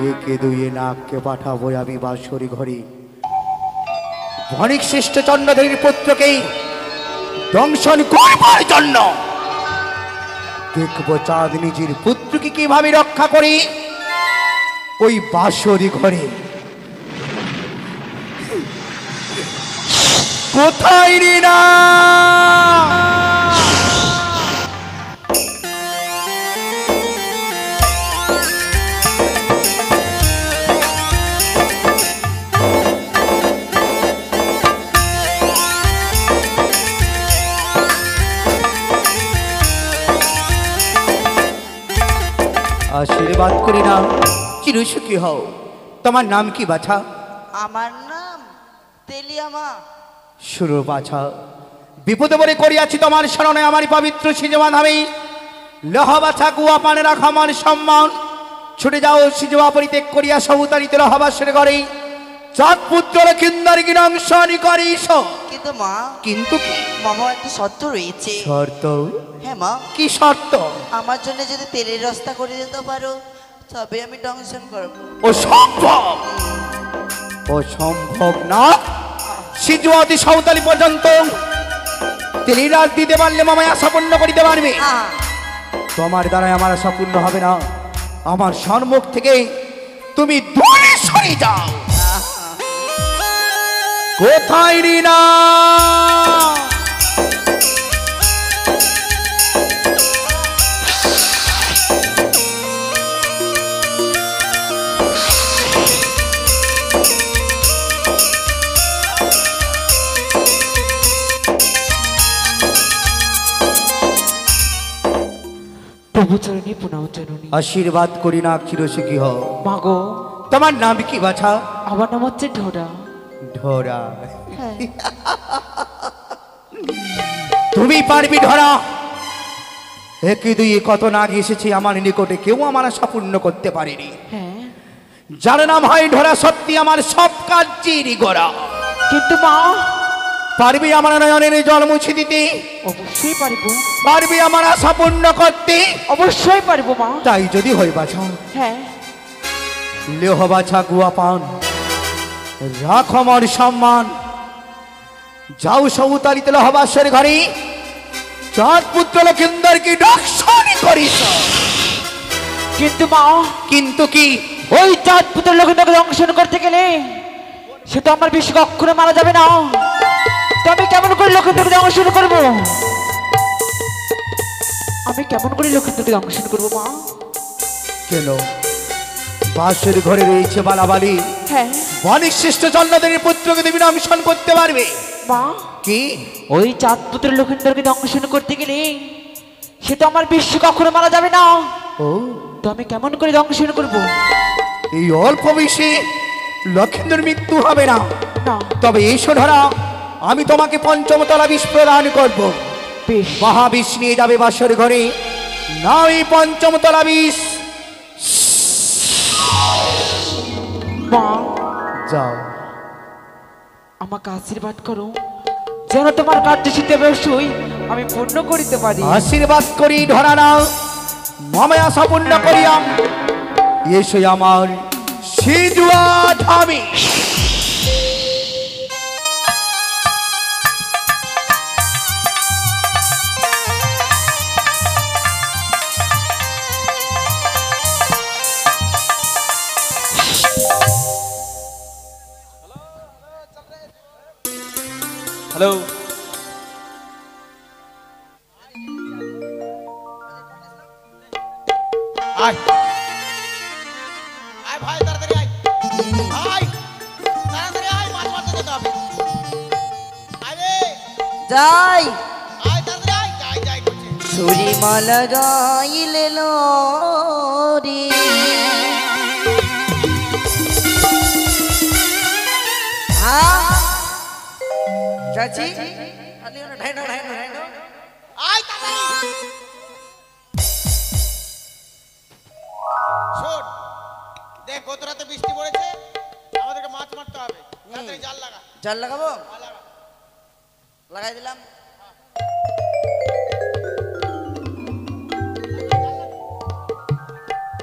একে দুয়ে নাককে পাঠাবো আমি বাঁশরি ঘরে। বণিক শ্রেষ্ঠ চন্দ্রধরের পুত্রকে দংশন করবার জন্য দেখবো চাঁদ নিজের পুত্রকে কিভাবে রক্ষা করি ওই বাঁশরি ঘরে। কোথায় রিনা? আশীর্বাদ করি না, চিরসুখী হও। তোমার নাম কি বাছা? আমার নাম তেলিয়ামা। শুরু বাছা, বিপদে পড়ে করিয়াছি তোমার শরণে আমার পবিত্র সিজমা ধামে। লহ বাছা গুয়া পানে রাখ আমার সম্মান। ছুটে যাও সিজমা পরিত্যাগ করিয়া সবুতারিতে রহবাসের ঘরে চাঁদ পুত্র লক্ষিন্দর গিরংশনি করিস। কিন্তু মা, কিন্তু কি মামা একটা শর্ত রয়েছে। শর্ত? হ্যাঁ মা। কি শর্ত? আমার জন্য যদি তেলের রাস্তা করে দিতে পারো তবে আমি দংশন করবো। অসম্ভব, অসম্ভব না। সিজুয়াতি সাঁওতালি পর্যন্ত তেলি রাজ দিতে পারলে মামায় আশা পূর্ণ করিতে পারবে। তোমার দ্বারাই আমার আশা পূর্ণ হবে না। আমার সম্মুখ থেকে তুমি দূরে সরে যাও। কোথায় রিনা? আশীর্বাদ করি না, চিরসুখী হও। মাগো, তোমার নাম কি বাছা? আমার নাম হচ্ছে ঢোরা। ঢোরা? তুমি পারবি ঢোরা? একে দুই কত নাগ এসেছি আমার নিকটে, কেউ আমার আশা পূর্ণ করতে পারেনি। যার নাম হয় ঢোরা, সত্যি আমার সব কার্যেরই গোড়া। কিন্তু মা, পারবি আমার নয়নের জল মুছে দিতে? অবশ্যই পারবো। পারবি আমার আশা পূর্ণ করতে? অবশ্যই পারবো মা। তাই যদি হয় বাছা, হ্যাঁ, লেহ বাছা গুয়া পান, রাখ আমার সম্মান। যাও সবুতারিতে লহবাসের ঘরে চাঁদ পুত্র লক্ষিন্দর কি দংশন করিস। কিন্তু মা, কিন্তু কি? ওই চাঁদ পুত্র লক্ষিন্দরকে দংশন করতে গেলে সে তো আমার বেশি কখনো মারা যাবে না। তো আমি কেমন করে লক্ষিন্দরকে দংশন করবো? আমি কেমন করে লক্ষিন্দরকে দংশন করবো মা? কেন? বাসের ঘরে রয়েছে বালাবালি। হ্যাঁ, বণিক শ্রেষ্ঠ চন্দ্রধরের পুত্রকে তুমি দংশন করতে পারবে। মা, কি? ওই চাঁদ পুত্র লক্ষিন্দরকে দংশন করতে গেলে সে তো আমার বেশি কখনো মারা যাবে না। ও, তো আমি কেমন করে দংশন করবো? এই অল্প বয়সে লক্ষিন্দর মৃত্যু হবে না। না, তবে এসো ধরা, আমি তোমাকে পঞ্চমতলা বিষ প্রদান করব। বেশ। মহাবিষ নিয়ে যাবে বাসর ঘরে, না এই পঞ্চমতলা বিষ। মা, যাও, আমাকে আশীর্বাদ করো যেন তোমার কার্যসিদ্ধি অবশ্যই আমি পূর্ণ করিতে পারি। আশীর্বাদ করি ধরা নাও, মমায় আশা পূর্ণ করিয়াম। এসো আমার সিজুয়া ধামে। হ্যালো, আয় আয় ভাই, তাড়াতাড়ি আয় ভাই, তাড়াতাড়ি আয়, মাছ মারতে যেতে হবে। আয় রে, যাই আয় তাড়াতাড়ি আয়, যাই যাই করছে। ছুরি মালা গাইলে রে চাচি, আয় তাড়াতাড়ি। শোন, দেখ গত রাতে বৃষ্টি পড়েছে, আমাদেরকে মাছ মারতে হবে। তাড়াতাড়ি জাল লাগা। জাল লাগাবো? লাগা। লাগাই দিলাম।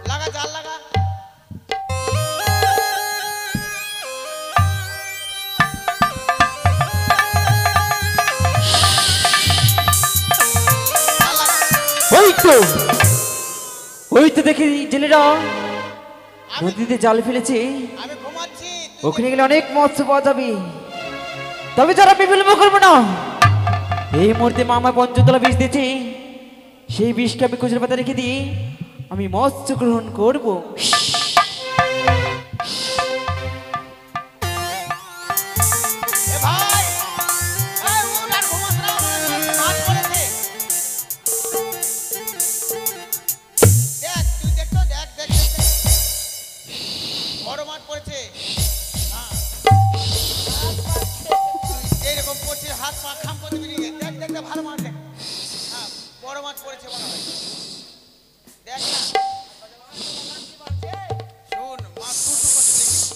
লাগা, জাল লাগা। গো, ওই তো দেখি জেলেরা নদীতে জাল ফেলেছে। আমি ঘুমাচ্ছি। ওখানে গেলে অনেক মৎস্য পাওয়া যাবে। তবে যারা আমি বিলম্ব করবো না, এই মুহূর্তে মামা পঞ্চতলা বিষ দিয়েছে, সেই বিষকে আমি কুচের পাতা রেখে দিয়ে আমি মৎস্য গ্রহণ করবো। এ ভাই, এই উঠ আর ঘুমাস না, মাছ পড়েছে। দেখ, তুই দেখ তো, দেখ, দেখ, দেখ, দেখ। বড় মাছ পড়েছে। হ্যাঁ। তুই এইরকম করছিস, হাত পা খাম করে দিবি নি। দেখ, দেখ, দেখ, ভালো মাছ দেখ। হ্যাঁ, বড় মাছ পড়েছে মনে হয়। দেখ না। শোন, মাছ টুটু করছে, দেখিস।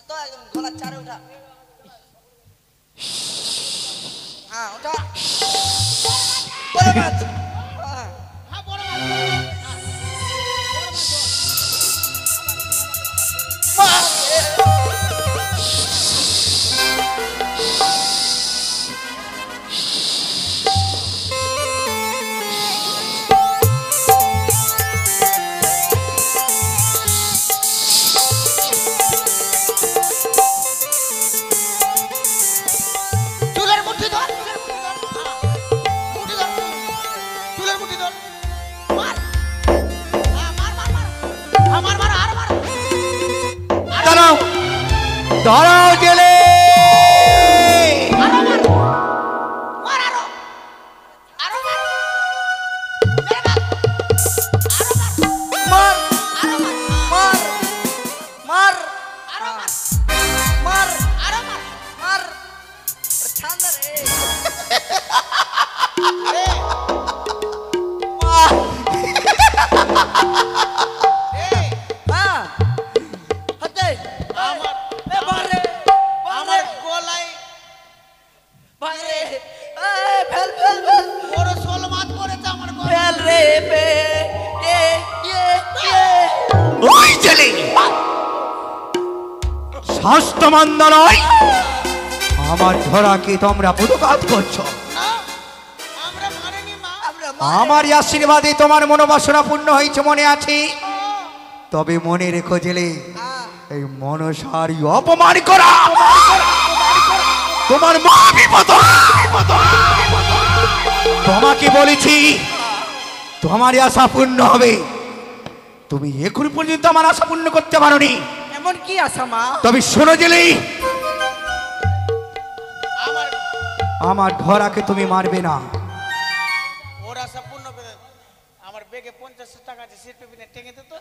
তো একদম গলার চারে ওঠা। হ্যাঁ ওটা বড় মাছ। হ্যাঁ। হ্যাঁ, বড় মাছ। হ্যাঁ, বড় মাছ। চুলের মুঠি ধর, চুলের মুঠি ধর। মুঠি ধর, চুলের মুঠি ধর। মার। হ্যাঁ, মার, মার, মার। হ্যাঁ, মার, মার, আরো মার। দাঁড়াও, দাঁড়াও জেলে। আরো মার। মার আরো। আরো মার। মেরে মার। আরো মার। মার আরো মার। মার মার আরো মার। মার আরো মার। মার ঠান্ডা রে। এ, মার এ, হ্যাঁ হাতে আমার এ বারে আমার গলায় বারে এ ফেল ফেল ফেল বড় শোল মাছ পড়েছে আমার গলায়। ফেল রে পে এ এ ওই জেলে স্বাস্থ্যমন্দ নয়, আমার ধরাকে তোমরা প্রতিঘাত করছো। না, আমরা মারিনি মা। আমরা আমার এই আশীর্বাদে তোমার মনোবাসনা পূর্ণ হয়েছে মনে আছে। তবে মনে রেখো জেলে, এই মনসারি অপমান করা তোমার মা বিপদ। তোমাকে বলেছি তোমার এই আশা পূর্ণ হবে, তুমি এখন পর্যন্ত আমার আশা পূর্ণ করতে পারোনি। এমন কি আশা মা? তবে শোনো জেলে, আমার আমার ধরাকে তুমি মারবে না। ওর আশা পূর্ণ করে আমার বেগে 50 টাকা আছে, সেটা বিনে টেঙে দে তো।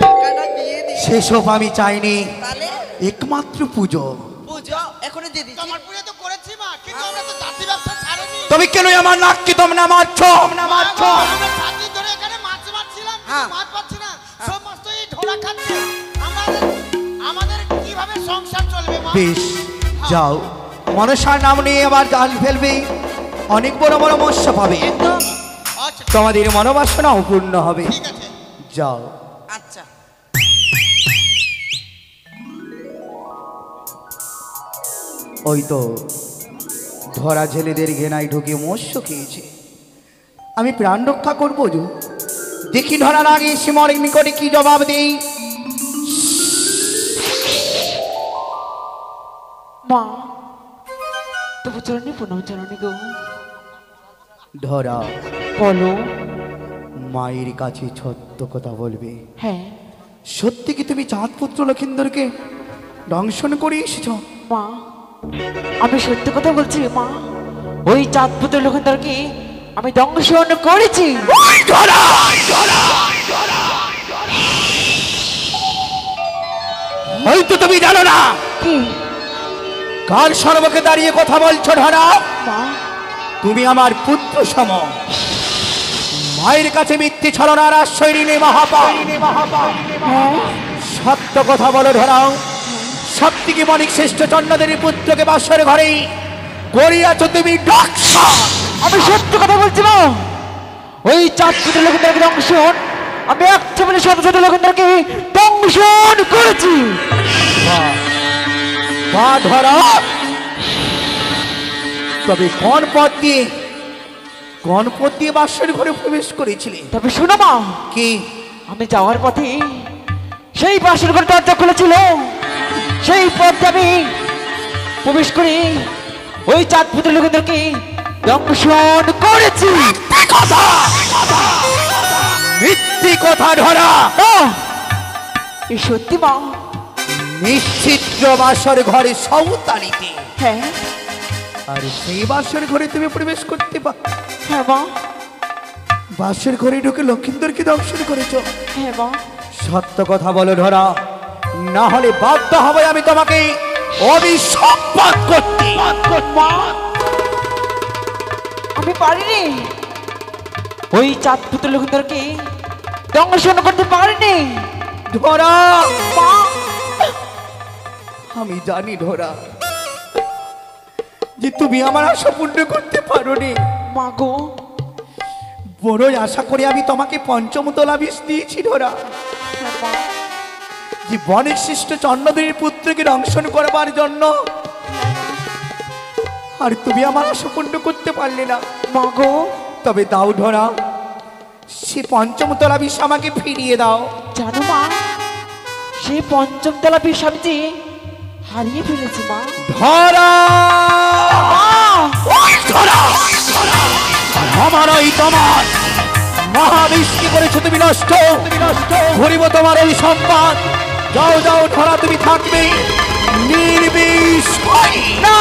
টাকাটা দিয়ে দি সেসব আমি চাইনি, তাহলে একমাত্র পুজো। বুঝো এখনই দিয়ে দিচ্ছি। আমার পুজো তো করেছি মা, কিন্তু আমরা তো জাতি ব্যবসা ছাড়েনি। তবে কেন আমার নাককে তোমরা মারছো? মা গো, আমরা 7 দিন ধরে এখানে মাছ মারছিলাম, কিন্তু হ্যাঁ। মাছ পাচ্ছি না। সব মাছ তো এই ঢোড়া খাচ্ছে। আমাদের কিভাবে সংসার চলবে মা? বেশ, যাও মনসার নাম নিয়ে আবার জাল ফেলবে, অনেক বড় বড় মৎস্য পাবে, একদম আচ্ছা, তোমাদের মনোবাসনাও পূর্ণ হবে। ঠিক আছে। যাও। আচ্ছা ওই তো ধরা ছেলেদের ঘেনায় ঢুকে মৎস্য খেয়েছে, আমি প্রাণ রক্ষা করবো। দেখি ধরার আগে সিমরের নিকটে কি জবাব দেই। মা, তবু চরণে প্রণাম চরণে গো। ধরা বলো। মায়ের কাছে সত্য কথা বলবে। হ্যাঁ সত্যি কি তুমি চাঁদপুত্র লক্ষিন্দরকে দংশন করে এসেছ? মা, আমি সত্য কথা বলছি মা। ওই চাঁদপুত্র লক্ষিন্দরকে আমি দংশন করেছি। হয়তো তুমি জানো না কি কার সর্বকে দাঁড়িয়ে কথা বলছো। ধরা, মা? তুমি আমার পুত্র সম, মায়ের কাছে মিথ্যে ছলনার আশ্রয় নিলে মহাপাপ। হ্যাঁ সত্য কথা বলো ধরাও, সত্যিকে মনিক শ্রেষ্ঠ চন্দ্রদের পুত্রকে বাসর ঘরেই গড়িয়াছ তুমি ডক্সা। আমি সত্য কথা বলছি মা। ওই চাঁদপুত্র লক্ষিন্দরকে দংশন আমি একটা বলে শত শত লক্ষিন্দরকে দংশন করেছি। বা ধরা, তবে কোন পথ দিয়ে গণপতি বাসর ঘরে প্রবেশ করেছিলে। তবে শোনো মা, কি? আমি যাওয়ার পথে সেই বাসর ঘর দরজা খুলেছিল, সেই পথে আমি প্রবেশ করে ওই চাঁদ পুতুল লোকেদেরকে দংশন করেছি। মিথ্যে কথা ধরা। এই সত্যি মা। নিশ্চিত্র বাসর ঘরে সৌতালিতে, হ্যাঁ আর সেই বাসর ঘরে তুমি প্রবেশ করতে হ্যাঁ মা, বাসর ঘরে ঢুকে লক্ষিন্দরকে দংশন করেছ। হ্যাঁ মা। সত্য কথা বলো ধরা, না হলে বাধ্য হবে আমি তোমাকে অভিসম্পাত করতে। মা, আমি পারিনি, ওই চাঁদ পুতুল লোকেদেরকে দংশন করতে পারিনি। ধরা, মা, আমি জানি ধরা যে তুমি আমার আশা পূর্ণ করতে পারোনি। মা গো, বড়ই আশা করে আমি তোমাকে পঞ্চমতলা বিষ দিয়েছি ধরা, হ্যাঁ মা। যে বনের শ্রেষ্ঠ চন্দ্রদেবীর পুত্রকে দংশন করবার জন্য, আর তুমি আমার আশা পূর্ণ করতে পারলে না। মা গো, তবে দাও ধরা, সে পঞ্চমতলা বিষ আমাকে ফিরিয়ে দাও। জানো মা, সেই পঞ্চম তলা বিষ আমি যে হারিয়ে ফেলেছি মা। ধরা, মা! ওই ধরা, আমার ওই তোমার মহাবিষ্কি করেছো তুমি নষ্ট, ঘুরিব তোমার ওই সম্মান। যাও যাও ধরা, তুমি থাকবে নির্বিষ। না!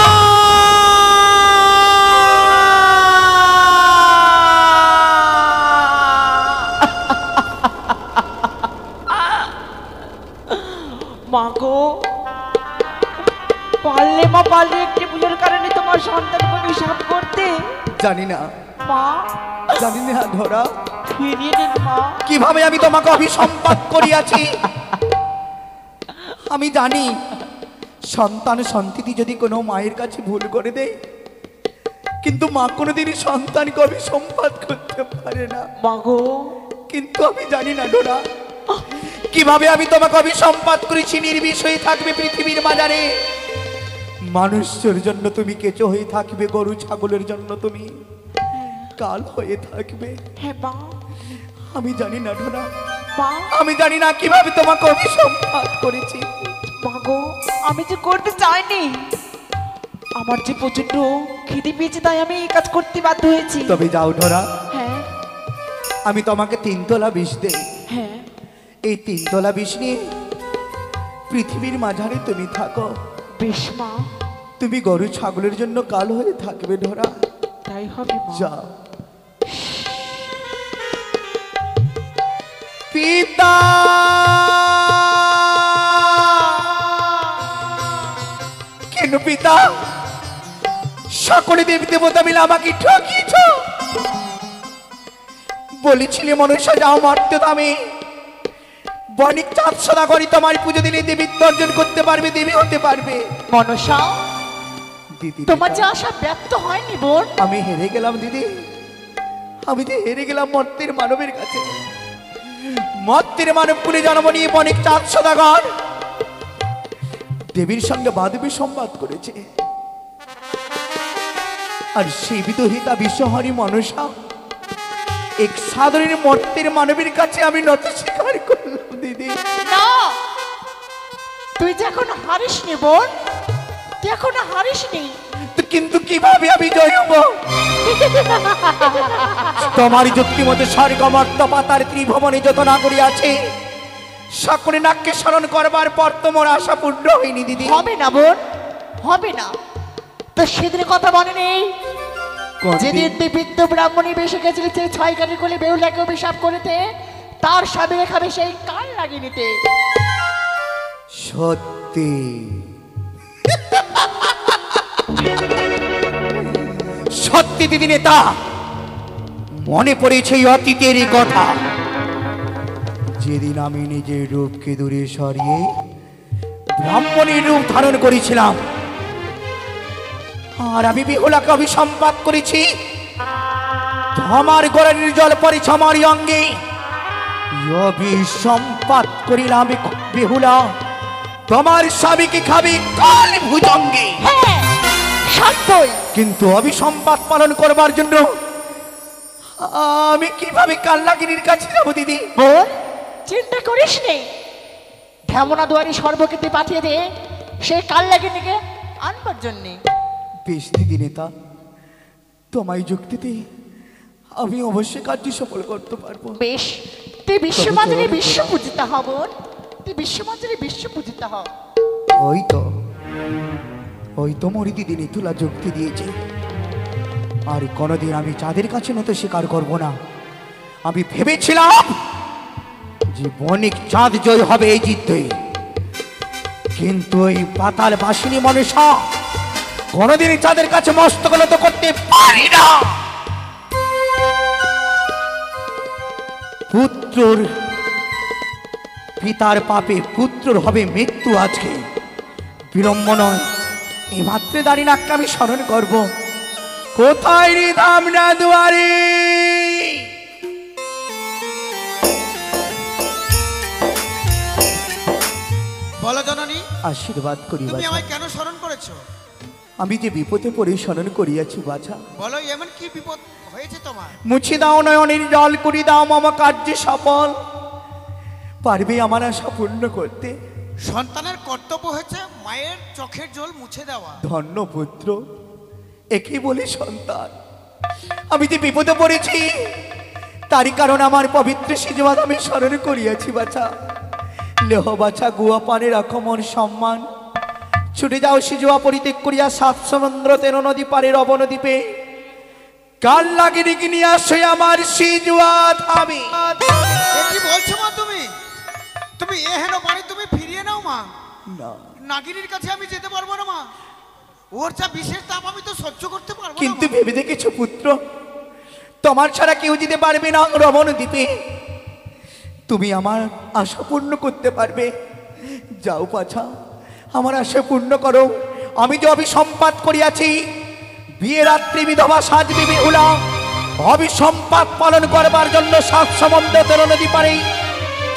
মা গো, পারলে মা, পারলে একটি ভুলের কারণে তোমার সন্তানকে অভিশাপ করতে। জানি না, মা, জানি না ধরা, ফিরিয়ে দিন মা। কিভাবে আমি তোমাকে অভিসম্পাত করিয়াছি। আমি জানি সন্তান সন্ততি যদি কোনো মায়ের কাছে ভুল করে দেয়, কিন্তু মা কোনোদিনই সন্তানকে অভিসম্পাত করতে পারে না। মা গো, কিন্তু আমি জানি না ডোরা, কিভাবে আমি তোমাকে অভিসম্পাত করেছি। নির্বিষ হয়ে থাকবে পৃথিবীর বাজারে, মানুষের জন্য তুমি কেঁচো হয়ে থাকবে, গরু ছাগলের জন্য তুমি কাল হয়ে থাকবে। হ্যাঁ মা। আমি জানি না ডোরা, মা, আমি জানি না কিভাবে তোমাকে অভিসম্পাত করেছি। মা গো, আমি যে করতে চাইনি, আমার যে প্রচন্ড খিদে পেয়েছে তাই আমি এই কাজ করতে বাধ্য হয়েছি। তবে যাও ধরা, হ্যাঁ আমি তোমাকে 3 তোলা বিষ দেই। হ্যাঁ। এই 3 তোলা বিষ নিয়ে পৃথিবীর মাঝারে তুমি থাকো। বেশ মা, তুমি গরু ছাগলের জন্য কাল হয়ে থাকবে ধরা। তাই হবে মা। যাও। পিতা, কেন পিতা? সকলে দেব দেবতা মিলে আমাকে ঠকিয়েছ। বলেছিলে মনুষ্য যাও মারতে দামে, বণিক চাঁদ সদা করি তোমার পুজো দিলে দেবীত্ব অর্জন করতে পারবে, দেবী হতে পারবে। মনসা, দিদি, তোমার যে পিতা, আশা ব্যর্থ হয়নি বোন। আমি হেরে গেলাম দিদি, আমি যে হেরে গেলাম মর্তের মানবের কাছে। মর্তের মানব কুলে জন্ম নিয়ে অনেক চাঁদ সদাগর দেবীর সঙ্গে বাদবী সংবাদ করেছে, আর সেই বিদহিতা বিশ্বহারী মনসা এক সাধারণ মর্তের মানবের কাছে আমি নত স্বীকার করলাম দিদি। না, তুই যে এখন হারিসনি বোন, তুই এখন হারিসনি। তো কিন্তু কিভাবে আমি জয় হব? তোমার যুক্তি মতে স্বর্গমর্ত পাতার ত্রিভুবনে যত নাগরী আছে, সকলে নাককে স্মরণ করবার পর তোমার আশা পূর্ণ হয়নি দিদি। হবে না বোন, হবে না। তো সেদিন কথা মনে নেই যেদিন তুই বিদ্য ব্রাহ্মণী বেশে গেছিলি, সেই 6 কাঠের কোলে বেহুলাকে অভিশাপ করেতে, তার স্বামীরে খাবে সেই কান লাগিয়ে নিতে। সত্যি সত্যি দিদি নেতা, মনে পড়েছে এই অতীতের কথা। যেদিন আমি নিজের রূপকে দূরে সরিয়ে ব্রাহ্মণের রূপ ধারণ করেছিলাম, আর আমি বিহুলাকে অভিসম্পাত করেছি। আমার গড়ের জল পড়েছে আমার অঙ্গে, অভিসম্পাত করিলাম বিহুলা তোমার স্বামীকে খাবে কাল ভুজঙ্গে। হ্যাঁ, সত্যই। কিন্তু অভিসম্পাত পালন করবার জন্য আমি কিভাবে কাল্লাগিনীর কাছে যাবো দিদি? বোন চিন্তা করিস নে, ঢেমনা দুয়ারি সর্বকীর্তি পাঠিয়ে দে সেই কাল্লাগিনীকে আনবার জন্যে। বেশ দিদি নেতা, তোমায় যুক্তিতে আমি অবশ্যই কাজটি সফল করতে পারবো। বেশ, তুই বিশ্বমাতারে চলো, বিশ্ব চলো। পূজিতা হ বোন, তুই বিশ্বমাতারে বিশ্ব পূজিতা হ। ওই তো মরি দিদি নিতুলা যুক্তি দিয়েছে। আর কোনোদিন আমি চাঁদের কাছে নত স্বীকার করব না। আমি ভেবেছিলাম যে বণিক চাঁদ জয় হবে এই যুদ্ধে, কিন্তু এই পাতাল বাসিনী মনসা কোনোদিনই চাঁদের কাছে মস্তক নত করতে পারি না। পুত্রর পিতার পাপে পুত্রর হবে মৃত্যু। আজকে বিলম্ব নয়, এই মাত্রে দাঁড়িয়ে নাককে আমি স্মরণ করব। কোথায় রে ধামনা দুয়ারে? বলো জননী, আশীর্বাদ করি তুমি বাছা। আমায় কেন স্মরণ করেছো? আমি যে বিপদে পড়ে স্মরণ করিয়াছি বাছা। বলো এমন কি বিপদ হয়েছে তোমার? মুছি দাও নয়নের জল, করি দাও মম কার্য সফল। পারবে আমার আশা পূর্ণ করতে? সন্তানের কর্তব্য হয়েছে মায়ের চোখের জল মুছে দেওয়া। ধন্য পুত্র, একই বলি সন্তান। আমি যে বিপদে পড়েছি তারই কারণ আমার পবিত্র সিজবাদ আমি স্মরণ করিয়াছি বাছা। লেহ বাছা, গুয়া পানে রাখো মন সম্মান। ছুটে যাও সিজুয়া পরিত্যাগ করিয়া সাত সমুদ্র তেরো নদী পারের অবনদীপে। কাল লাগিনি কি নিয়ে আসে আমার সিজুয়া থামি। এ কি বলছো মা তুমি? তুমি এহেন পানি তুমি ফিরিয়ে নাও মা। না, নাগিনীর কাছে আমি যেতে পারবো না মা। ওর যা বিশেষ তাপ আমি তো সহ্য করতে পারবো না কিন্তু মা। ভেবে দেখেছো পুত্র, তোমার ছাড়া কেউ যেতে পারবে না রমণ দ্বীপে। তুমি আমার আশা পূর্ণ করতে পারবে। যাও পাছা, আমার আশা পূর্ণ করো। আমি যে অভিসম্পাত করিয়াছি, বিয়ে রাত্রি বিধবা সাজবি বিহুলা, অভিসম্পাত পালন করবার জন্য সাত সমুদ্র তেরো নদী পারে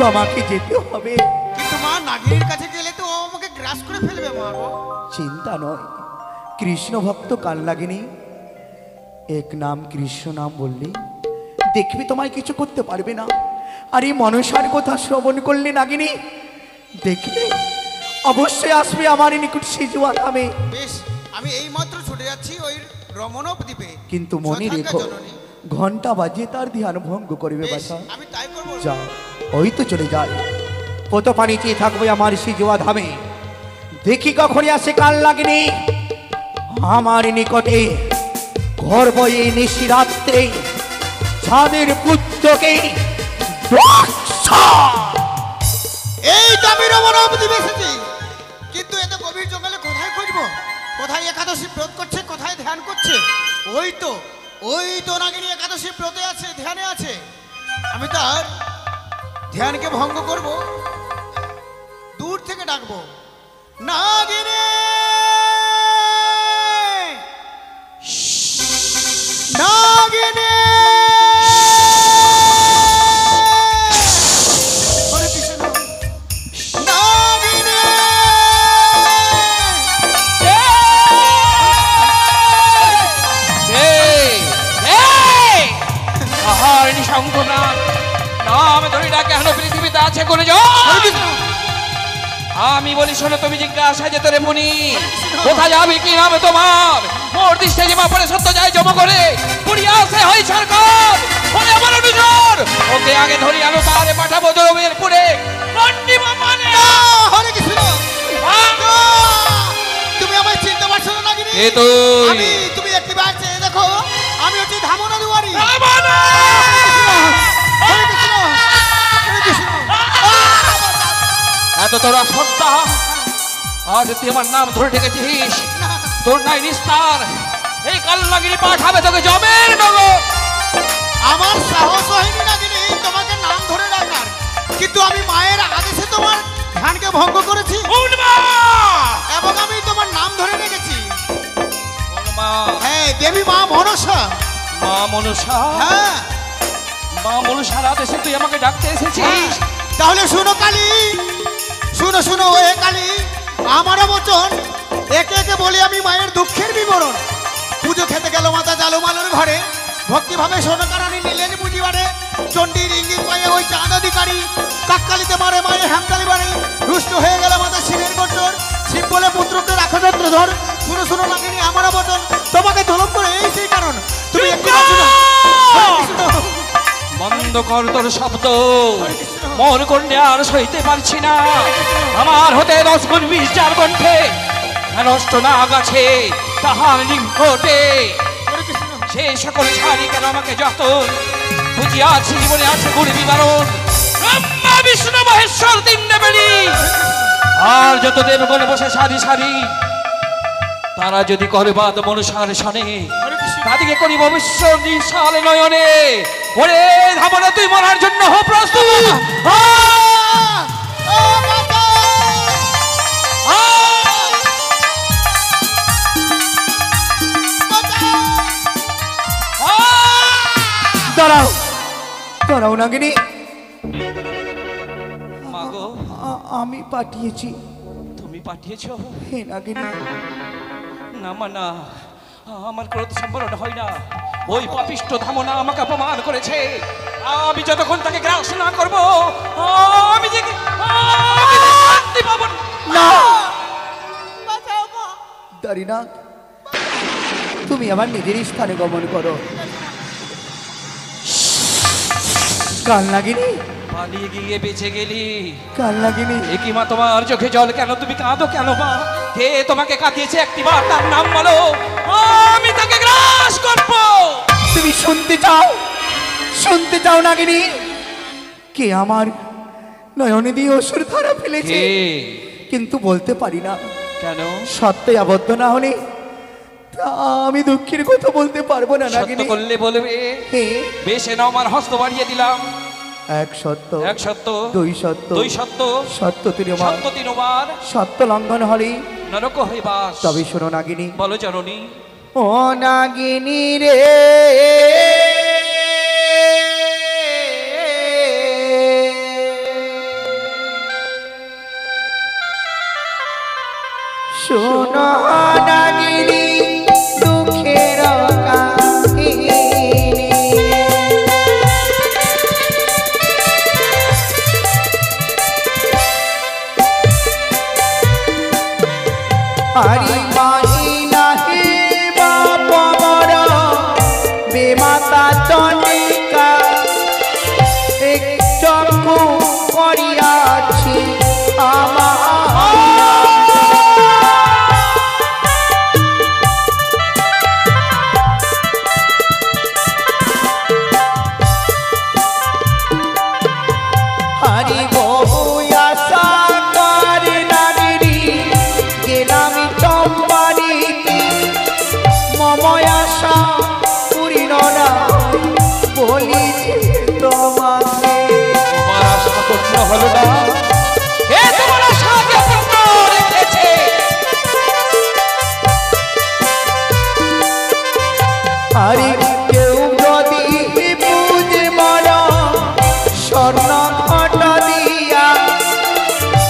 তোমাকে যেতে হবে। কিন্তু মা নাগিনীর কাছে গেলে তো ও আমাকে গ্রাস করে ফেলবে মা গো। চিন্তা নয়, কৃষ্ণ ভক্ত কাল লাগেনি। এক নাম কৃষ্ণ নাম বললি দেখবি তোমায় কিছু করতে পারবে না। আর এই মনসার কথা শ্রবণ করলে নাগিনী দেখবে অবশ্যই আসবে আমার নিকট সিজুয়া নামে। বেশ, আমি এই মাত্র ছুটে যাচ্ছি ওই রমণব দ্বীপে। কিন্তু মনে যথাজ্ঞা রেখো, জননী। ঘন্টা বাজিয়ে তার ধ্যান ভঙ্গ করবে বেশ, বাছা। আমি তাই করবো। যাও, ওই তো চলে যায়। কত পানি চেয়ে থাকবে আমার সিজুয়া ধামে। দেখি কখনই আসে কাল লাগেনি আমার নিকটে। ঘর বয়ে নিশি রাত্রে ছাদের পুত্রকে এই তো আমি রমণব দ্বীপে এসেছি। কিন্তু এত গভীর জঙ্গলে কোথায় খুঁজবো? কোথায় একাদশী ব্রত করছে, কোথায় ধ্যান করছে? ওই তো নাগিনী একাদশী ব্রতে আছে, ধ্যানে আছে। আমি তার ধ্যানকে ভঙ্গ করব, দূর থেকে ডাকবো, নাগিনী নাগিনী। হরে কৃষ্ণ, নাগিনী। আমি বলি শোনো, তুমি জিজ্ঞাসা যে তোরে মুনি কোথায় যাবে, কি নামে তোমার? মোর দৃষ্টে যে পরে সত্য যায় জমা করে পুরিয়া আসে হয় সরকার বলে আমার অনুসর। ওকে আগে ধরি আনো, তারে পাঠাবো জমের পুরে পণ্ডিমা মানে। হরে কৃষ্ণ, তুমি আমায় চিনতে পারছো না নাগিনী? এ তুই? আমি, তুমি একবার চেয়ে দেখো, আমি হচ্ছি ধামনা দুয়ারি। রাবণা! হরে কৃষ্ণ, হরে কৃষ্ণ। এত তোরা সত্তা, আজ তুই আমার নাম ধরে ঠেকেছিস। তোর নাই নিস্তার, এই কাল্লাগিরি পাঠাবে তোকে জমের নগর। আমার সাহস হয়নি নাগিনী তোমাকে নাম ধরে ডাকার, কিন্তু আমি মায়ের আদেশে তোমার ধ্যানকে ভঙ্গ করেছি উন্মা! এবং আমি তোমার নাম ধরে রেখেছি। উন্মা! হ্যাঁ, দেবী মা মনসা। মা মনসা, হ্যাঁ, মা মনসার আদেশে তুই আমাকে ডাকতে এসেছিস। তাহলে শুনো কালী, শুনো শুনো এ কালী, আমারও বচন একে একে বলি আমি মায়ের দুঃখের বিবরণ। পুজো খেতে গেল মাতা জালুমালের ঘরে, ভক্তিভাবে সোনাকারানি নিলেন বুঝিবারে চণ্ডীর ইঙ্গিত পায়ে ওই চাঁদ অধিকারী কাককালিতে মারে মায়ে হ্যামকালি বাড়ি রুষ্ট হয়ে গেল মাতা শিবের গোচর শিব বলে পুত্রকে রাখো যন্ত্রধর শুনো শুনো নাগিনী আমার বচন তোমাকে ধলক করে এই সেই কারণ তুমি একটু নাচো না। হরে কৃষ্ণ। বন্ধ কর তোর শব্দ, মন কন্যা আর সইতে পারছি না। আমার হতে 10 গুণ 20 যার কণ্ঠে নষ্ট না গাছে তাহার নিকটে সেই সকল ছাড়ি কেন আমাকে যত বুঝিয়াছি জীবনে আছে গুণ বিবরণ। ব্রহ্মা বিষ্ণু মহেশ্বর 3 দেবেরই আর যত দেবগণ বসে সারি সারি তারা যদি করে বাদ মনুষার শনে তাদিকে করি ভবিষ্য নিশাল নয়নে। ওরে ধামনা তুই মরার জন্য হো প্রস্তুত। দাঁড়াও দাঁড়াও নাগিনী, মাগো আমি পাঠিয়েছি। তুমি পাঠিয়েছো? হে নাগিনী, না মানা আমার ক্রোধ সম্বরণ হয় না। ওই পাপিষ্ট ধামনা আমাকে অপমান করেছে। আমি যতক্ষণ তাকে গ্রাস না করবো আমি যে শান্তি পাবো না। দাঁড়িনা, তুমি আমার নিজের স্থানে গমন করো। কাল নাগিনী, পালিয়ে গিয়ে বেঁচে গেলি। কাল নাগিনী, একই মা তোমার চোখে জল কেন? তুমি কাঁদো কেন মা? কে তোমাকে কাঁদিয়েছে একটিবার তার নাম বলো, আমি তাকে গ্রাস করবো। তুমি শুনতে চাও? শুনতে চাও নাগিনী? কে আমার নয়নে দিয়ে অসুর ধারা ফেলেছে, কে? কিন্তু বলতে পারি না। কেন? সত্যি আবদ্ধ না হলে তা আমি দুঃখের কথা বলতে পারবো না সত্য নাগিনী। করলে বলবে। হে, বেশ নাও আমার হস্ত বাড়িয়ে দিলাম। এক সত্য, এক সত্য, দুই সত্য, দুই সত্য, সত্য তিনবার, সত্য 3 বার সত্য লঙ্ঘন হলে নরক হয়ে বাস। তবে শোনো নাগিনী। বলো জননী। ও নাগিনী রে, শোনো নাগিনী দুঃখের কাহিনী। হারি মাহি নাহি বাপ মর বেমাতা চন্ডিকা এক চক্ষু করিয়াছি আমার। হারি বহু আশা করে নাগিনী গেলাম চম্পারিতে, মম আশা পূর্ণ না বলিছি তোমাকে। তোমার আশা পূর্ণ হলো না, এ তোমার আশা যে পূর্ণ রেখেছে। আরে কেউ যদি বুঝে মর স্বর্ণ ঘটা দিয়া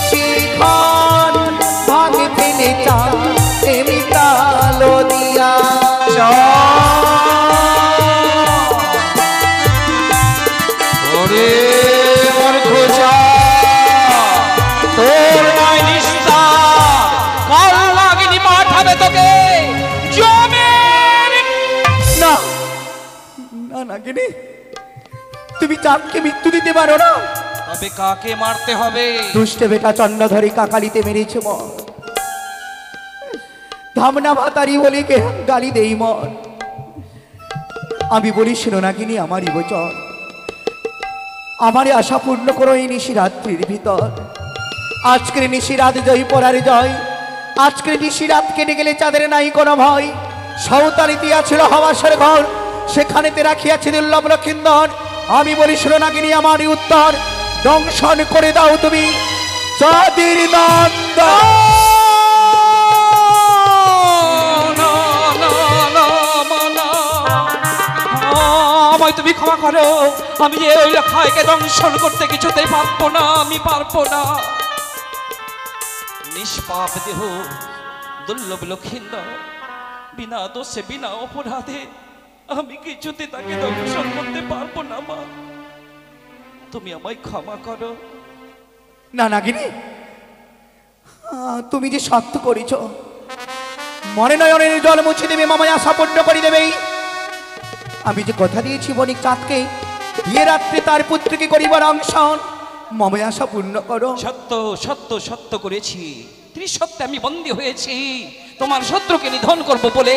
শিখন ভাঙে ফেলে চান এমি কালো দিয়া। ওরে মোর খোঁজা তোর নয় নিস্তার, কাল নাগিনী পাঠাবে তোকে জমের। না না নাগিনী, তুমি চাঁদকে মৃত্যু দিতে পারো না। তবে কাকে মারতে হবে? দুষ্ট বেটা চন্দ্রধরী কাকালিতে মেরেছে মন, ধামনা ভাতারি বলে কে গালি দেই মন। আমি বলি শোনো নাগিনী আমারই বচন, আমারই আশা পূর্ণ করো এই নিশিরাত্রির ভিতর। আজকের নিশিরাত জয় পরার জয়, আজকের নিশিরাত কেটে গেলে চাঁদের নাই কোনো ভয়। সাঁওতালিতে আছিল হবাসের ঘর, সেখানেতে রাখিয়াছে দুর্লভ লক্ষিন্দর। আমি বলি শোনো নাগিনী আমারই উত্তর, দংশন করে দাও তুমি চাঁদের নন্দ। আমায় তুমি ক্ষমা করো, আমি যে ওই রেখাকে দংশন করতে কিছুতেই পারবো না, আমি পারবো না। নিষ্পাপ দেহ দুর্লভ লক্ষিন্দর বিনা দোষে বিনা অপরাধে আমি কিছুতে তাকে দর্শন করতে পারবো না মা, তুমি আমায় ক্ষমা করো। না নাগিনী, তুমি যে সত্য করেছ, মনে নয়নের জল মুছে দেবে, মামায় আশা পূর্ণ করে দেবেই। আমি যে কথা দিয়েছি বণিক চাঁদকে, বিয়ে রাত্রে তার পুত্রকে করিবার অংশন, মামায় আশা পূর্ণ করো। সত্য সত্য সত্য করেছি, ত্রিসত্যে আমি বন্দী হয়েছি তোমার শত্রুকে নিধন করব বলে,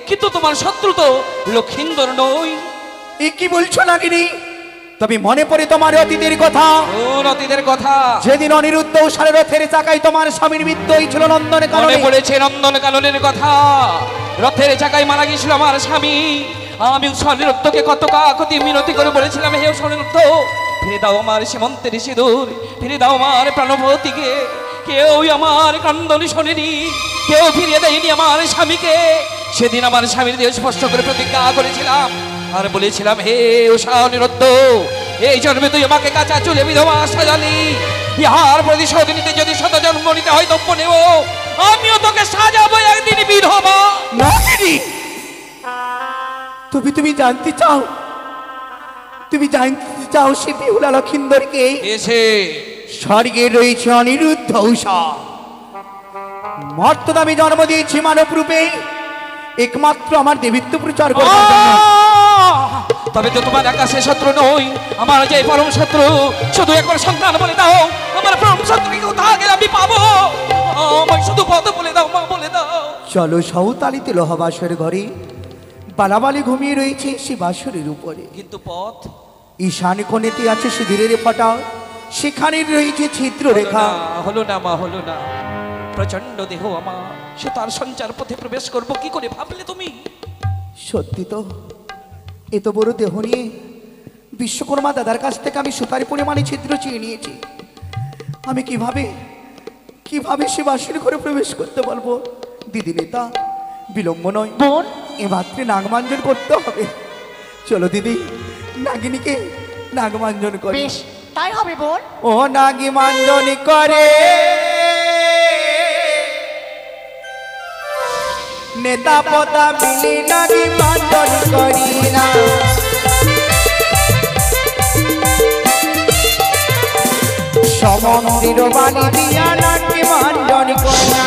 কিন্তু তোমার শত্রু তো লক্ষিন্দর নই। এ কি বলছো নাগিনী? তবে মনে পড়ে তোমার অতীতের কথা, ও অতীতের কথা। যেদিন অনিরুদ্ধ সারে রথের চাকায় তোমার স্বামীর মৃত্যু হয়েছিল নন্দনে মনে কারণে। পড়েছে নন্দন কাননের কথা, রথের চাকায় মারা গিয়েছিল আমার স্বামী। আমি অনিরুদ্ধকে কত কাকতি মিনতি করে বলেছিলাম, হে অনিরুদ্ধ, ফিরে দাও আমার সীমন্তের সিঁদুর, ফিরে দাও আমার প্রাণবতীকে। কেউই আমার ক্রন্দন শোনেনি, কেউ ফিরিয়ে দেয়নি আমার স্বামীকে। সেদিন আমার স্বামীর দেহ স্পষ্ট করে প্রতিজ্ঞা করেছিলাম আর বলেছিলাম, হে উষা অনিরুদ্ধ, এই জন্মে তুই আমাকে কাঁচা চুলে বিধবা সাজালি, ইহার প্রতিশোধ নিতে যদি শত জন্ম নিতে হয় তব্য নেব, আমিও তোকে সাজাবো একদিন বিধবা। নাগিনী, তুমি জানতে চাও, তুমি জানতে চাও সে বেহুলা লক্ষিন্দরকে এসে স্বর্গে রয়েছে অনিরুদ্ধ উষা। মর্তদ আমি জন্ম দিয়েছি মানব রূপে, একমাত্র আমার দেবীত্ব প্রচার করার জন্য। তবে তো তোমার আকাশে শত্রু নই, আমার যে পরম শত্রু। শুধু একবার সন্তান বলে দাও, আমার পরম শত্রুকে কোথাও গেলে আমি পাবো। আমায় শুধু পথ বলে দাও মা, বলে দাও। চলো সৌতালিতে লোহবাসের ঘরে, বালাবালি ঘুমিয়ে রয়েছে সে বাসরের উপরে। কিন্তু পথ ঈশান কোণেতে আছে সিঁদুরের ফটা, সেখানে রয়েছে ছিদ্র রেখা। হলো না মা, হলো না। প্রচন্ড দেহ আমার, সে তার সঞ্চার পথে প্রবেশ করবো কি করে ভাবলে তুমি? সত্যি তো, এত বড় দেহ নিয়ে বিশ্বকর্মা দাদার কাছ থেকে আমি সুতারি পরিমাণে ছিদ্র চেয়ে নিয়েছি। আমি কিভাবে সে বাসের ঘরে প্রবেশ করতে পারবো? দিদি নেতা, বিলম্ব নয়, বোন, এ মাত্রে নাগমাঞ্জন করতে হবে। চলো দিদি, নাগিনীকে নাগমাঞ্জন করে। বেশ তাই হবে বোন। ও নাগি মাঞ্জনি করে নেতা পদা মিলি, নাগি মাঞ্জনি করি না। সমন্দির বাণী দিয়া নাগি মাঞ্জনি করি না।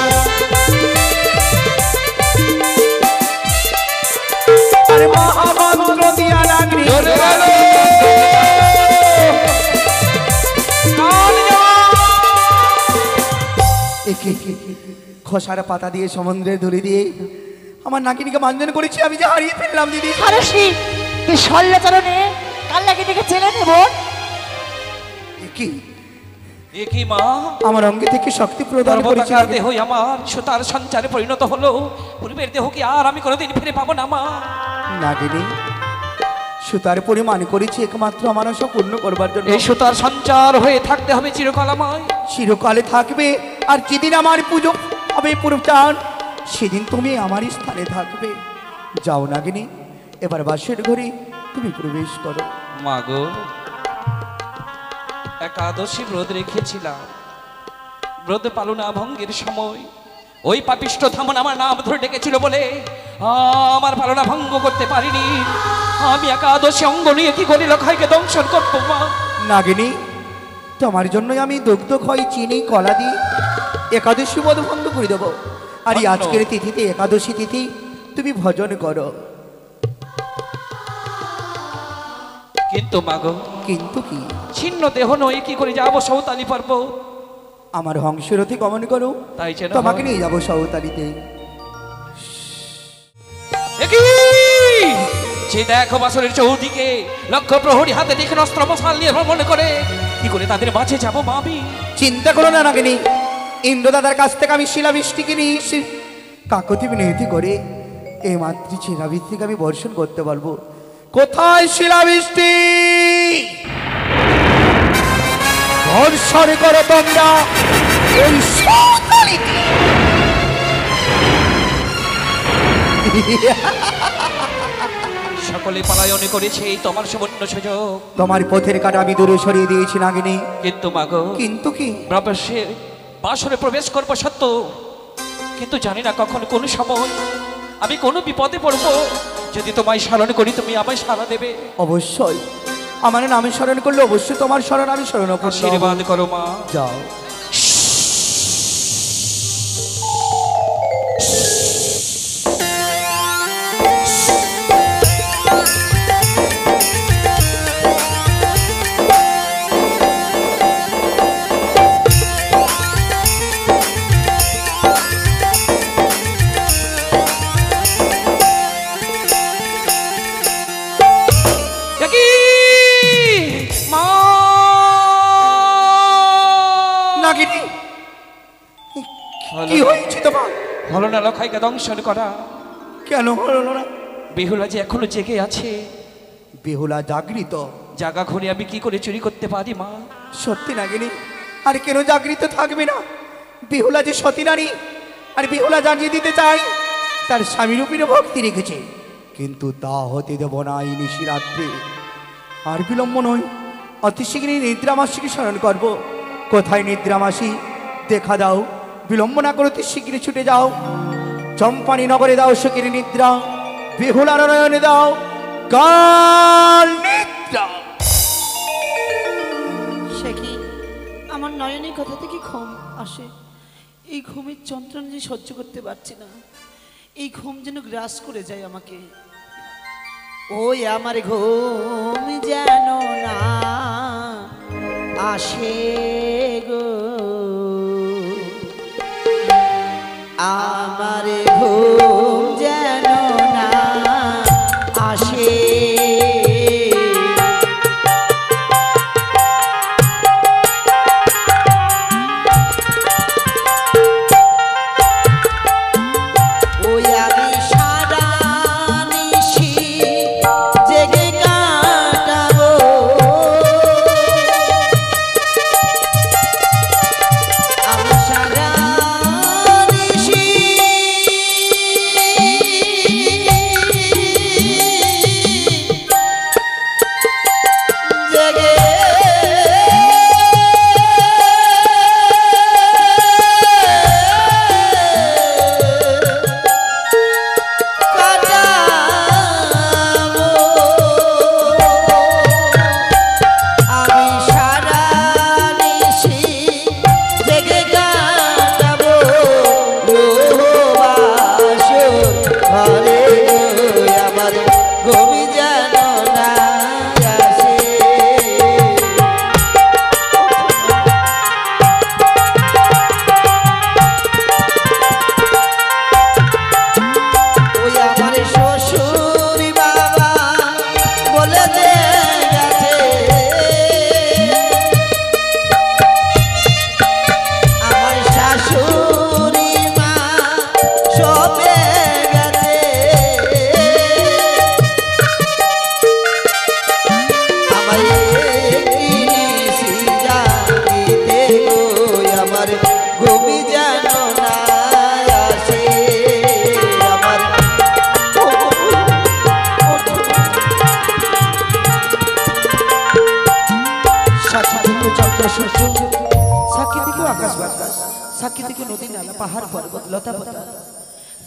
আরে মহামন্ত্র দিয়া নাগরি খসার পাতা দিয়ে সমুদ্রের ধরে দিয়ে আমার নাগিনীকে মাঞ্জন করেছি, আমি যে হারিয়ে ফেললাম দিদি। হারসি তুই শল্যচরণে কাল লাগে দিকে চেলে নে বোন। কি এ কি মা, আমার অঙ্গে থেকে শক্তি প্রদান করেছে পর্বতাকার দেহ আমার সুতার সঞ্চারে পরিণত হলো। পূর্বের দেহ কি আর আমি কোনোদিন ফিরে পাবো না মা? নাগিনী, সুতার পরিমাণ করেছি একমাত্র আমার আশা পূর্ণ করবার জন্য। এই সুতার সঞ্চার হয়ে থাকতে হবে চিরকাল আমায়। চিরকালে থাকবে, আর যেদিন আমার পুজো হবে পুরোটান, সেদিন তুমি আমার স্থানে থাকবে। যাও নাগিনী, এবার বাসের ঘরে তুমি প্রবেশ করো। মাগো, একাদশী ব্রত রেখেছিলাম, ব্রত পালনা ভঙ্গের সময় ওই পাপিষ্ঠ থামন আমার নাম ধরে ডেকেছিল বলে আমার পালনা ভঙ্গ করতে পারিনি। আমি একাদশী অঙ্গ নিয়ে কি করি লখাইকে দংশন করবো মা? নাগিনী, তোমার জন্যই আমি দুগ্ধ ক্ষয় চিনি কলা দিই একাদশী বোধ ভঙ্গ করে দেবো। আর এই আজকের তিথিতে একাদশী তিথি তুমি ভজন করো। কিন্তু মাগো, কিন্তু কি? ছিন্ন দেহ নয় কি করে যাবো সৌতালি পর্বত? আমার হংসরথে গমন করো, তাই যেন তোমাকে হয়। নিয়ে যাবো সৌতালিতে। যে দেখো বাসরের চৌদিকে লক্ষ প্রহরী হাতে দেখে অস্ত্র মশাল নিয়ে ভ্রমণ করে, কি করে তাদের মাঝে যাবো মা আমি? চিন্তা করো না নাগিনী, ইন্দ্রদাদার কাছ থেকে আমি শিলাবৃষ্টি কিনে এসে কাকতি বিনতি করে এই মাতৃ শিলাবৃষ্টিকে আমি বর্ষণ করতে পারবো। কোথায় শিলাবৃষ্টি? বর্ষণ করো তোমরা এই সৌতালিতে। সকলে পলায়ন করেছে, তোমার সুবর্ণ সুযোগ। তোমার পথের কাটা আমি দূরে সরিয়ে দিয়েছি নাগিনী, কিন্তু মাগো, কিন্তু কি? প্রবেশে বাসরে প্রবেশ করবো সত্য, কিন্তু জানি না কখন কোন সময় আমি কোনো বিপদে পড়বো। যদি তোমায় স্মরণ করি তুমি আমায় সাড়া দেবে। অবশ্যই আমার নামে স্মরণ করলে অবশ্যই তোমার স্মরণ আমি স্মরণ করব। আশীর্বাদ করো মা। যাও। কি মা নাগিনী কি হয়েছে তোমার? হলো না লখাইকে দংশন করা। কেন হলো না? বেহুলা যে এখনো জেগে আছে। বেহুলা জাগৃত? জাগা ঘরে আমি কি করে চুরি করতে পারি মা? সত্যি নাগিনী, আর কেন জাগৃত থাকবে না? বেহুলা যে সতী নারী, আর বেহুলা জানিয়ে দিতে চাই তার স্বামীর উপরে ভক্তি রেখেছে, কিন্তু তা হতে দেব না এই নিশিরাত্রে। আর বিলম্ব নয়, অতি শীঘ্রই নিদ্রামাসীকে স্মরণ করব। কোথায় নিদ্রামাসী? দেখা দাও, বিলম্ব না করে অতি শীঘ্রই ছুটে যাও। চম্পানি নগরে দাও সুখের নিদ্রা, বেহুলার নয়নে দাও কাল নিদ্রা। সে কি আমার নয়নে কোথা থেকে ঘুম আসে? এই ঘুমের যন্ত্রণা যে সহ্য করতে পারছি না, এই ঘুম যেন গ্রাস করে যায় আমাকে। ওই আমার ঘুম যেন না আসে গো, আমার ঘুম যেন না আসে। ওই আমি সারা নিশি জেগে কাটাবো, আমি সারা নিশি জেগে কাটাবো, আমি সারা নিশি জেগে কাটাবো। লোহবাসর ঘরে আমার ঘুমি যেন না আসে। ওই আমার শ্বশুর বাবা বলে যে গেছে, আমার শাশুড়ি মা সবে গেছে, আমার একটি নিশি জাগিতে গো আমার ঘুমি যেন না আসে। আমার সাক্ষী দিকে চন্দ্র সূর্য, সাক্ষী দিকে আকাশ বাতাস, সাক্ষী দিকে নদী নালা পাহাড় পর্বত লতা পাতা,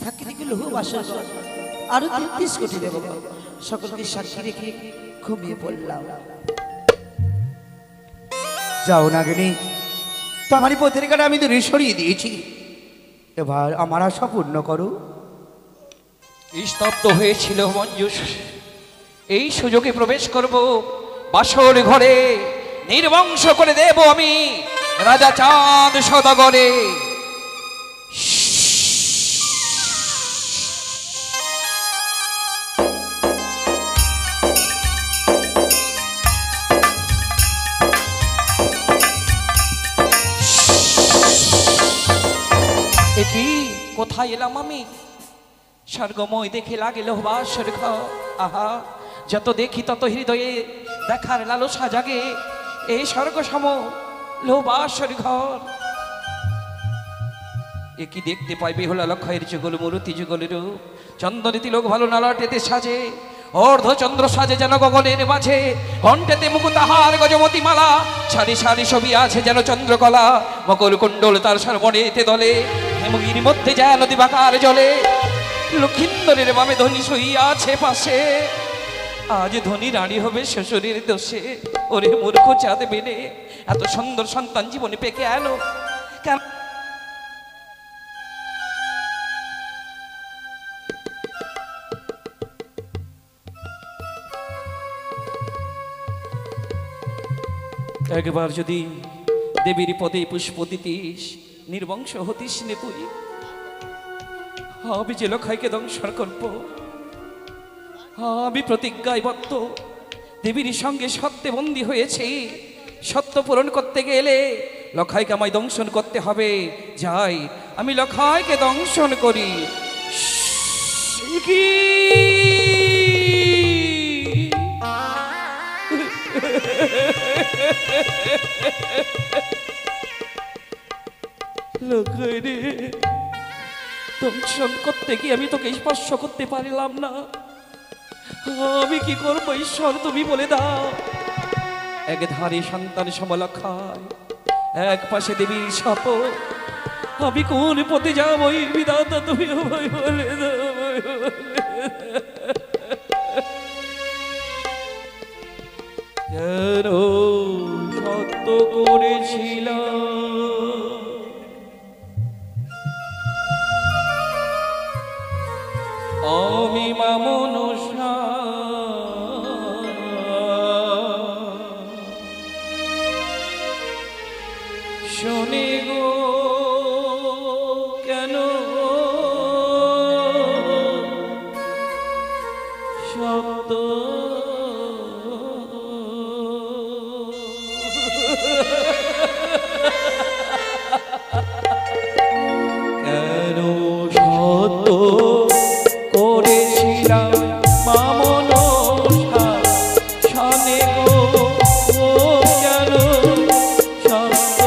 সাক্ষী দিকে লৌহ বাসর আরো ৩৩ কোটি দেবগণ, সকলকে সাক্ষী রেখে ঘুমিয়ে পড়লাম। যাও নাগিনী, তোমারই পথের কাটা আমি দূরে সরিয়ে দিয়েছি, এবার আমার আশা পূর্ণ করো। স্তব্ধ হয়েছিল মঞ্জুস। এই সুযোগে প্রবেশ করব বাসর ঘরে, নির্বংশ করে দেব আমি রাজা চাঁদ সদাগরে। এটি কোথায় এলাম আমি? স্বর্গময় দেখে লাগিল বাসর ঘর। আহা, যত দেখি তত হৃদয়ে দেখার লালসা জাগে। এই স্বর্গ সম লো বাসর ঘর। এ কি দেখতে পাই বেহুলা লক্ষের যুগল মূর্তি যুগলের রূপ, চন্দনে তিলক ভালো নালাটেতে সাজে, অর্ধ চন্দ্র সাজে যেন গগনের মাঝে, কণ্ঠেতে মুকুতাহার গজমতি মালা, সারি সারি ছবি আছে যেন চন্দ্রকলা, মকর কুণ্ডল তার সর্বনেতে দলে, হেমগির মধ্যে যেন দিবাকার জলে। লক্ষিন্দরের বামে ধনী শুইয়া আছে পাশে। আজ ধনী রানী হবে শ্বশুরের দোষে। ওরে মূর্খ চাঁদ বেনে, এত সুন্দর সন্তান জীবনে পেকে এলো কেন? একবার যদি দেবীর পদে পুষ্প দিতিস, নির্বংশ হতিস নে তুই। আমি যে লখাইকে দংশন করব, আমি প্রতিজ্ঞায় বদ্ধ। দেবীর সঙ্গে সত্যে বন্দী হয়েছে, সত্য পূরণ করতে গেলে লখাইকে আমায় দংশন করতে হবে। যাই, আমি লখাইকে দংশন করি। কি লখাই রে, দংশন করতে গিয়ে আমি তোকে স্পর্শ করতে পারলাম না। আমি কি করবো ঈশ্বর, তুমি বলে দাও। এক ধারে সন্তান সমলক্ষায়, এক পাশে দেবীর সাপ। আমি কোন পথে যাবো বিধাতা, তুমি আমায় বলে দাও। কেন সত্য করেছিলাম আমি মামন শোনে গো কেন শব্দ কেন সত্য করেছিলাম মামন শোনে গো কেন শব্দ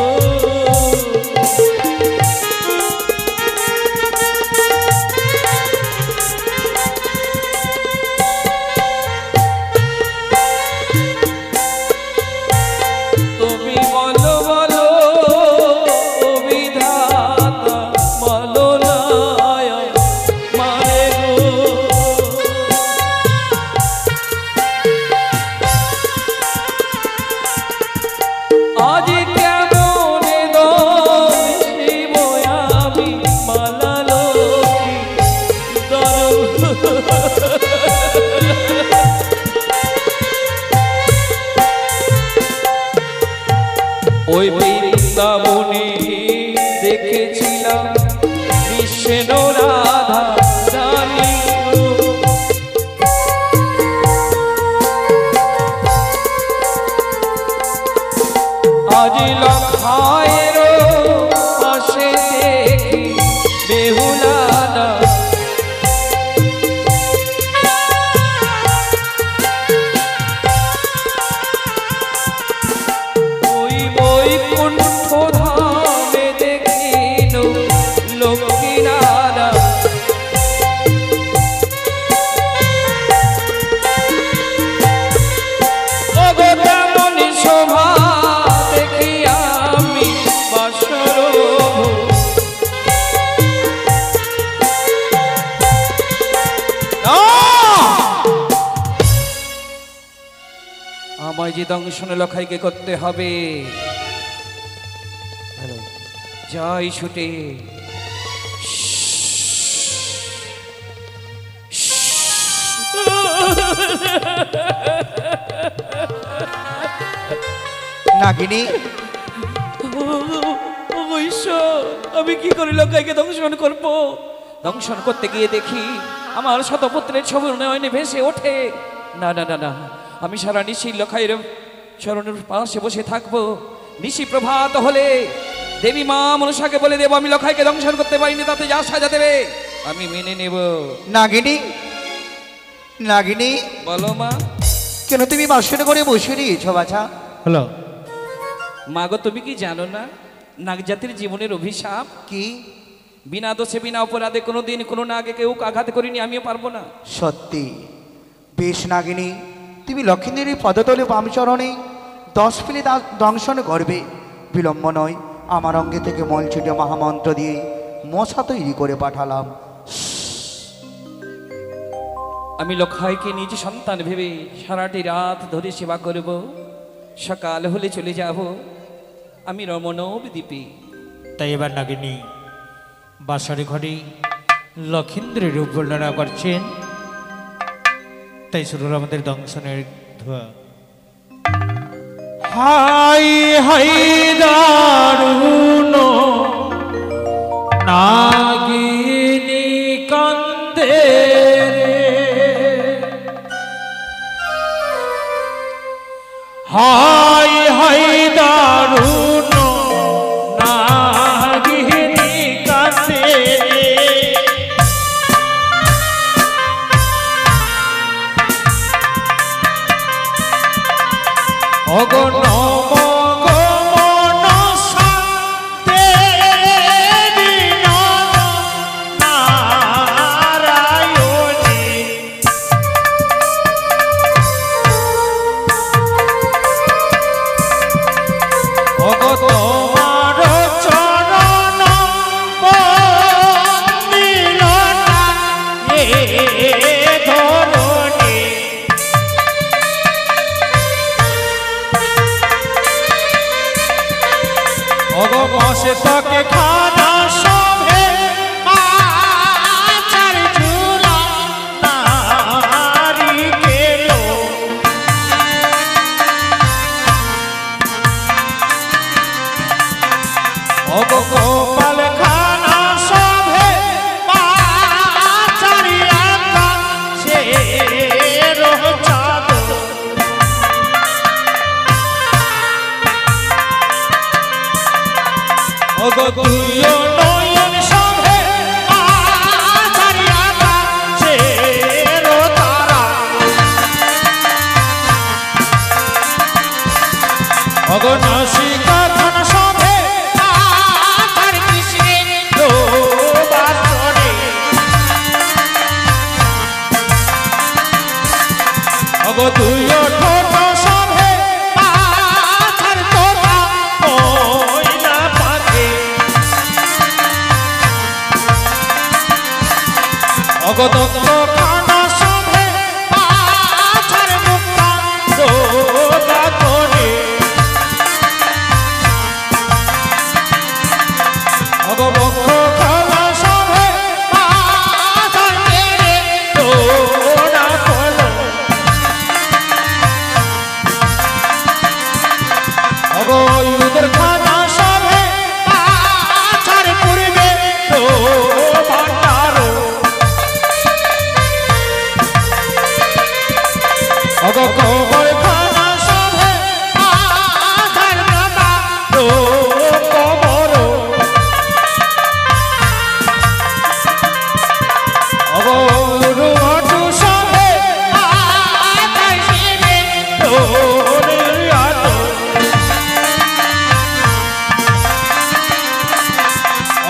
তুমি বলো বলো বিধাতা, বলো না মানে গো। আজ কেমন শিব আমি মালালো ওই বৃন্দাবনে দেখেছিলাম কৃষ্ণ রাধা রানী। আজ লখায়ের পাশে দেখি বেহুলানা। ওই বৈকুণ্ঠ ধামে দেখিল লক্ষ্মীনারা। ওগো কেমন শোভা দেখি আমি বাসর। আমায় যে দংশন লখাইকে করতে হবে। যাই ছুটে নাগিনী, ঈশ্বর, আমি কি করে লখাইকে দংশন করব? দংশন করতে গিয়ে দেখি আমার শতপুত্রের ছবি নয়নে ভেসে ওঠে। না না না না, আমি সারা নিশি লখাইয়ের চরণের পাশে বসে থাকবো। নিশি প্রভাত হলে দেবী মা মনসাকে বলে দেবো আমি লখাইকে দংশন করতে পারিনি, তাতে যা সাজা দেবে আমি মেনে নেব। নাগিনী, নাগিনী, বলো মা। কেন তুমি বাসর করে বসে রয়েছ বাছা? হ্যালো, মা গো, তুমি কি জানো না নাগজাতির জীবনের অভিশাপ কি? বিনা দোষে বিনা অপরাধে কোনোদিন কোনো নাগে কেউ আঘাত করিনি, আমিও পারবো না। সত্যি? বেশ নাগিনী, তুমি লক্ষ্মীদেবী পদতলে বামচরণে 10 ফেলে দংশন করবে। বিলম্ব নয়, আমার অঙ্গে থেকে মল ছুটে মহামন্ত্র দিয়ে মশা তৈরি করে পাঠালাম। আমি লক্ষয়কে নিজ সন্তান ভেবে সারাটি রাত ধরে সেবা করব, সকাল হলে চলে যাব আমি রমণব দ্বীপে। তাই এবার নাগিনী বাসারে ঘরে লক্ষেন্দ্রের রূপ বর্ণনা করছেন। তাই শুরু হলো আমাদের দংশনের ধোয়া। হাই হাই দারুণ নাগিনী কান্দে রে, হাই হাই দারুণ নাগিনী কান্দে রে, ওগো নম গো মনসা দেবী নম নারায়ণী, ওগো তোমার চরণ বন্দিলতা এ ধরণী, ওগো বসে তোকে খানা সভে মাছার ঝুলা নারী গেল, ওগো গোপাল খানা সভে মাছার আকা সে রহ চাদর, ওগো তুইও নয়ন সভে মাছার আকা সে রহ তারা, ওগো নাসিকা ধন সভে মাছার কৃষ্ণের বাসরে, ওগো তুইও ঠোঁট সভে মাছার তোতা ময়না পাখি, ওগো দত্ত খানা সভে মাছার মুক্তা রোগা করে, ওগো বক্ষ খানা সভে মাছার মেরে তোরা করো, ওগো ইউদের খানা সভে মাছার পূর্বে তো ভান্ডারো, ওগো কবর খানা সভে মাছার নাতা তো কবর, ওগো রুমটু সভে মাছার শিবে তোর আতো,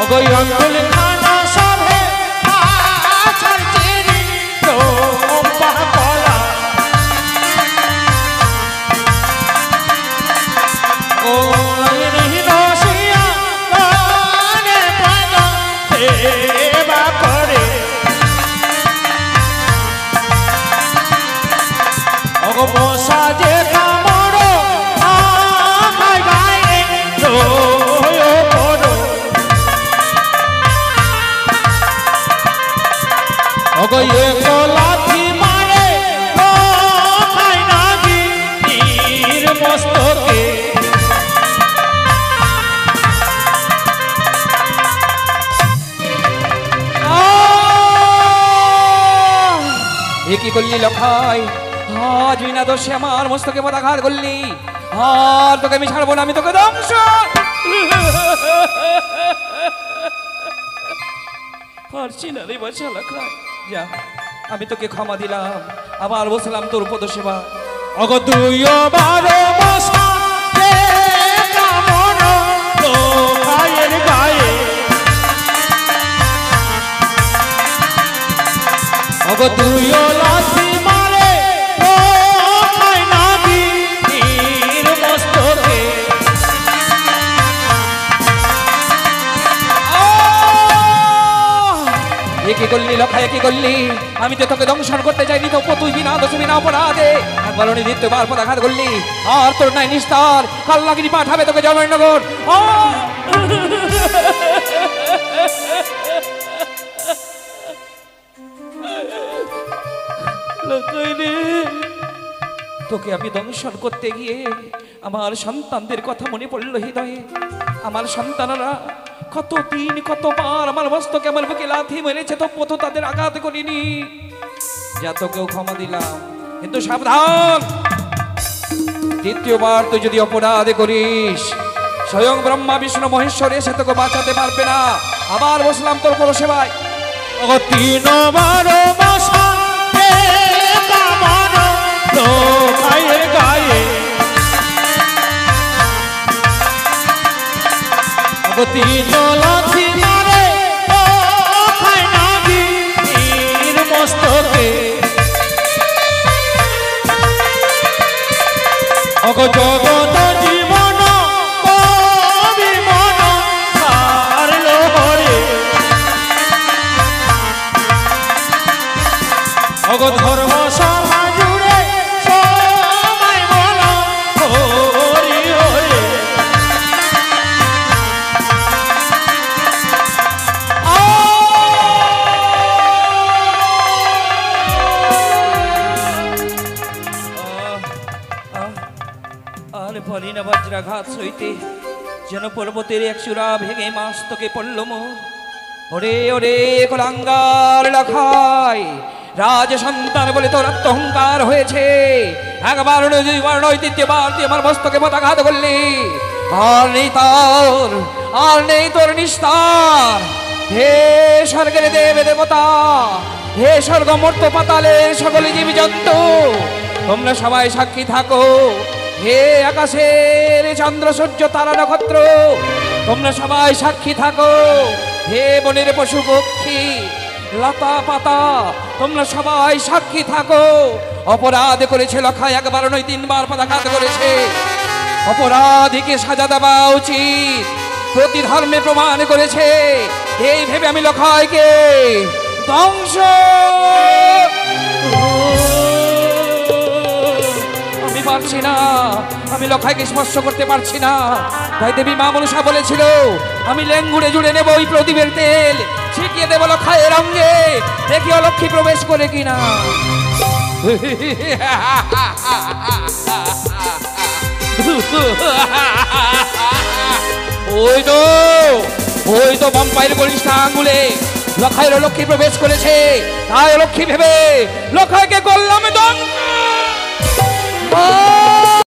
ওগো অঙ্গুল খানা সভে মাছার চেরি চম্পা কলা, ও রসিয়া মনে প্রাণ সেবা করে, ওগো মশা যে কামড় আমায় গায়ে রয়ে পড়ো, ওগো এক লাথি মারে কোথায় নাগি তীর মস্তকে, এ কি করলি লক্ষয়? আজ বিনা দোষে আমার মস্তকে পদাঘাত করলি, আর তোকে আমি ছাড়বো না, আমি তোকে ধ্বংস। পারছি না রে বাছা লক্ষয়, যা আমি তোকে ক্ষমা দিলাম, আবার বসলাম তোর পদ সেবা। ওগো তুইও বারো মশা দে কামড় লোকায়ের গায়ে, ওগো তুইও লাথি মারে কোথায় নাগি তীর মস্তকে, কি করলি লক্ষা, কি করলি? আমি তো তোকে দংশন করতে চাইনি, তো তুই বিনা দোষে বিনা অপরাধে একবার দ্বিতীয়বার পদাঘাত করলি। আর তোর নাই নিস্তার, কাল নাগিনী পাঠাবে তোকে জননগর। তোকে আমি দংশন করতে গিয়ে আমার সন্তানদের কথা মনে পড়ল হৃদয়ে। আমার সন্তানরা কতদিন কতবার আমার মস্তকে আমার বুকে লাথি মেরেছে, তবু তো তাদের আঘাত করিনি। যা তোকেও ক্ষমা দিলাম, কিন্তু সাবধান, দ্বিতীয়বার তুই যদি অপরাধ করিস স্বয়ং ব্রহ্মা বিষ্ণু মহেশ্বর এসে তোকে বাঁচাতে পারবে না। আবার বসলাম তোর পর সেবায়। তিনবার বসাতে কামান লোকায়ে গায়ে, তিন লাথি মারে ও খায় নাগিনীর মস্তকে। অগ জগত জীবন কবি মন ছাড়লো হরে, অগ ধর্ম সভা জুড়ে সবাই বলো হরি হরি। আর পারি না বজ্রাঘাত সইতে, যেন পর্বতের এক চূড়া ভেঙে মাস্তকে পড়ল মোর। ওরে ওরে কলাঙ্গার লখাই, রাজ সন্তান বলে তোর আত্মহংকার হয়েছে। একবার নয়, দুইবার নয়, তৃতীয়বার তুই আমার মস্তকে পদাঘাত করলি। আর নেই তোর, আর নেই তোর নিস্তার। হে স্বর্গের দেব দেবতা, হে স্বর্গ মর্ত পাতালে সকলে জীব জন্তু, তোমরা সবাই সাক্ষী থাকো। হে আকাশের চন্দ্র সূর্য তারা নক্ষত্র, তোমরা সবাই সাক্ষী থাকো। হে বনের পশু পক্ষী লতা পাতা, তোমরা সবাই সাক্ষী থাকো। অপরাধ করেছে লক্ষায়, একবার নয় তিনবার পদাঘাত করেছে। অপরাধীকে সাজা দেওয়া উচিত, প্রতি ধর্মে প্রমাণ করেছে। এই ভেবে আমি লক্ষায়কে ধ্বংস আমি পারছি না, আমি লক্ষায়কে স্পর্শ করতে পারছি না। তাই দেবী মা মনসা বলেছিল আমি লেঙ্গুড়ে জুড়ে নেব ওই প্রদীপের তেল, ছিটিয়ে দেবো লক্ষায়ের অঙ্গে, দেখি অলক্ষী প্রবেশ করে কিনা। ওই তো বাম্পাইয়ের গলিষ্ঠা আঙ্গুলে লক্ষায়ের অলক্ষী প্রবেশ করেছে। তাই অলক্ষী ভেবে লক্ষায়কে করলাম দণ্ড।